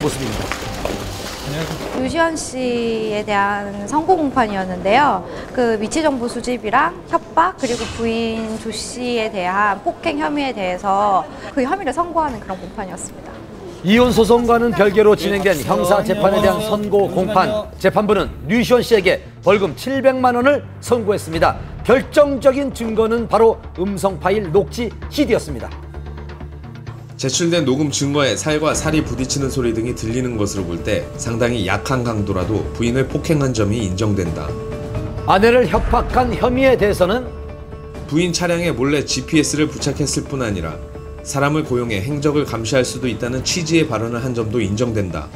모습입니다. 유시원 씨에 대한 선고 공판이었는데요. 그 위치 정보 수집이랑 협박 그리고 부인 조 씨에 대한 폭행 혐의에 대해서 그 혐의를 선고하는 그런 공판이었습니다. 이혼 소송과는 별개로 진행된 형사 재판에 대한 선고 공판. 재판부는 류시원 씨에게 벌금 700만 원을 선고했습니다. 결정적인 증거는 바로 음성 파일 녹취 CD였습니다. 제출된 녹음 증거에 살과 살이 부딪히는 소리 등이 들리는 것으로 볼 때 상당히 약한 강도라도 부인을 폭행한 점이 인정된다. 아내를 협박한 혐의에 대해서는 부인 차량에 몰래 GPS를 부착했을 뿐 아니라 사람을 고용해 행적을 감시할 수도 있다는 취지의 발언을 한 점도 인정된다.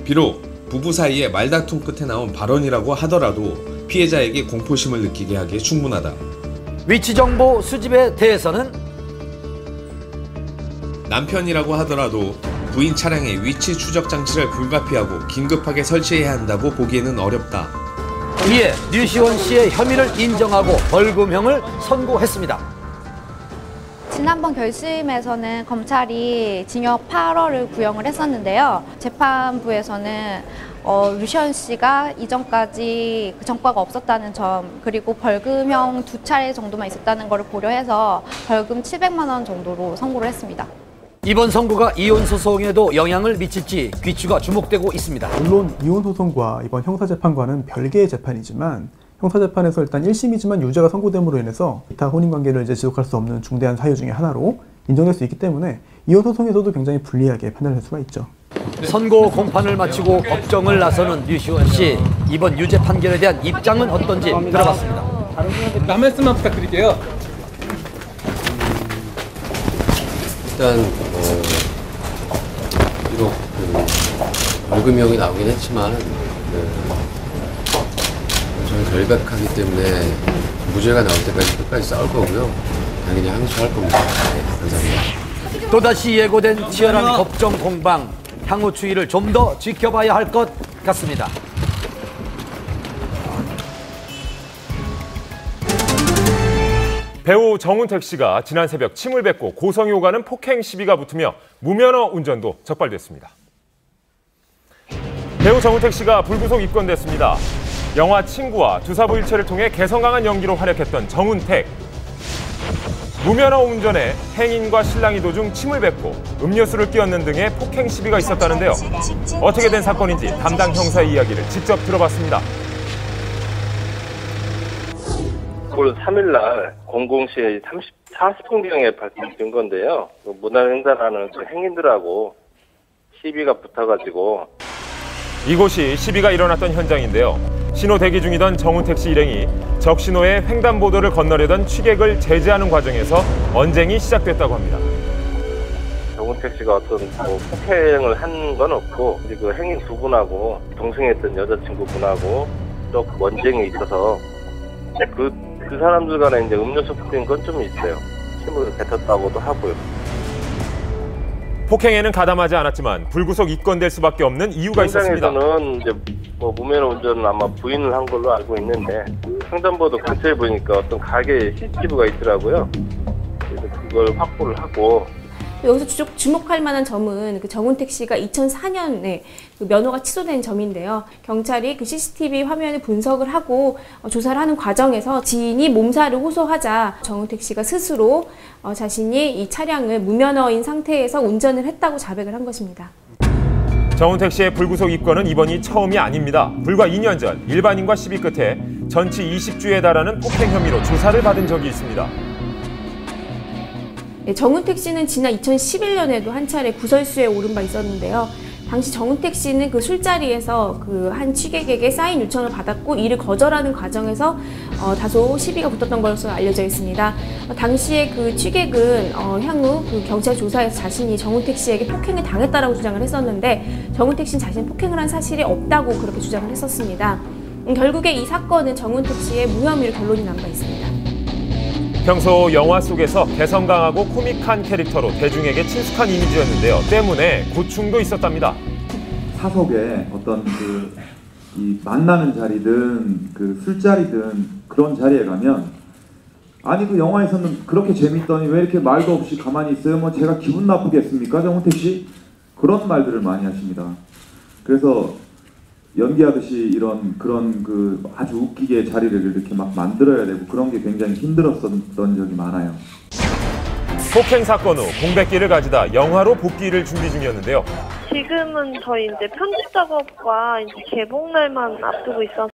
비록 부부 사이에 말다툼 끝에 나온 발언이라고 하더라도 피해자에게 공포심을 느끼게 하기에 충분하다. 위치 정보 수집에 대해서는 남편이라고 하더라도 부인 차량의 위치 추적 장치를 불가피하고 긴급하게 설치해야 한다고 보기에는 어렵다. 이에 류시원 씨의 혐의를 인정하고 벌금형을 선고했습니다. 지난번 결심에서는 검찰이 징역 8월을 구형을 했었는데요. 재판부에서는 류시원 씨가 이전까지 그 전과가 없었다는 점 그리고 벌금형 2차례 정도만 있었다는 것을 고려해서 벌금 700만 원 정도로 선고를 했습니다. 이번 선고가 이혼 소송에도 영향을 미칠지 귀추가 주목되고 있습니다. 물론 이혼 소송과 이번 형사재판과는 별개의 재판이지만 형사재판에서 일단 1심이지만 유죄가 선고됨으로 인해서 기타 혼인관계를 이제 지속할 수 없는 중대한 사유 중에 하나로 인정될 수 있기 때문에 이혼 소송에서도 굉장히 불리하게 판단할 수가 있죠. 선고 공판을 마치고 법정을 나서는 류시원 씨. 이번 유죄 판결에 대한 입장은 어떤지 들어봤습니다. 한 말씀만 부탁드릴게요. 일단 비록 벌금형이 나오긴 했지만 저는 결백하기 때문에 무죄가 나올 때까지 끝까지 싸울 거고요. 당연히 항소할 겁니다. 네, 감사합니다. 또다시 예고된 치열한 법정 공방. 향후 추이를 좀 더 지켜봐야 할 것 같습니다. 배우 정운택 씨가 지난 새벽 침을 뱉고 고성이 오가는 폭행 시비가 붙으며 무면허 운전도 적발됐습니다. 배우 정운택 씨가 불구속 입건됐습니다. 영화 친구와 두사부일체를 통해 개성 강한 연기로 활약했던 정운택. 무면허 운전에 행인과 신랑이 도중 침을 뱉고 음료수를 끼얹는 등의 폭행 시비가 있었다는데요. 어떻게 된 사건인지 담당 형사의 이야기를 직접 들어봤습니다. 올 3일날 00시 40분경에 발생된 건데요. 문화횡단하는 행인들하고 시비가 붙어가지고 이곳이 시비가 일어났던 현장인데요. 신호 대기 중이던 정운택 씨 일행이 적신호에 횡단보도를 건너려던 취객을 제지하는 과정에서 언쟁이 시작됐다고 합니다. 정운택 씨가 어떤 폭행을 한 건 없고 그 행인 두 분하고 동승했던 여자친구분하고 좀 언쟁이 있어서 그 사람들 간에 이제 음료수 뿌린 건 좀 있어요. 침을 뱉었다고도 하고요. 폭행에는 가담하지 않았지만 불구속 입건될 수밖에 없는 이유가 있었습니다. 현장에서는 이제 무면허 운전은 아마 부인을 한 걸로 알고 있는데 횡단보도 근처에 보니까 어떤 가게에 CCTV가 있더라고요. 그래서 그걸 확보를 하고. 여기서 주목할 만한 점은 그 정운택 씨가 2004년에 그 면허가 취소된 점인데요. 경찰이 그 CCTV 화면을 분석을 하고 조사를 하는 과정에서 지인이 몸살을 호소하자 정운택 씨가 스스로 자신이 이 차량을 무면허인 상태에서 운전을 했다고 자백을 한 것입니다. 정운택 씨의 불구속 입건은 이번이 처음이 아닙니다. 불과 2년 전 일반인과 시비 끝에 전치 20주에 달하는 폭행 혐의로 조사를 받은 적이 있습니다. 정운택 씨는 지난 2011년에도 한 차례 구설수에 오른 바 있었는데요. 당시 정운택 씨는 그 술자리에서 그 한 취객에게 사인 요청을 받았고 이를 거절하는 과정에서 다소 시비가 붙었던 것으로 알려져 있습니다. 당시에 그 취객은 향후 그 경찰 조사에서 자신이 정운택 씨에게 폭행을 당했다라고 주장을 했었는데 정운택 씨는 자신이 폭행을 한 사실이 없다고 그렇게 주장을 했었습니다. 결국에 이 사건은 정운택 씨의 무혐의로 결론이 난 바 있습니다. 평소 영화 속에서 개성 강하고 코믹한 캐릭터로 대중에게 친숙한 이미지였는데요. 때문에 고충도 있었답니다. 사석에 어떤 이 만나는 자리든 그 술자리든 그런 자리에 가면 아니 그 영화에서는 그렇게 재밌더니 왜 이렇게 말도 없이 가만히 있어요? 뭐 제가 기분 나쁘겠습니까, 정운택 씨? 그런 말들을 많이 하십니다. 그래서 연기하듯이 그런 그 아주 웃기게 자리를 이렇게 막 만들어야 되고 그런 게 굉장히 힘들었던 적이 많아요. 폭행 사건 후 공백기를 가지다 영화로 복귀를 준비 중이었는데요. 지금은 저희 이제 편집 작업과 이제 개봉날만 앞두고 있어서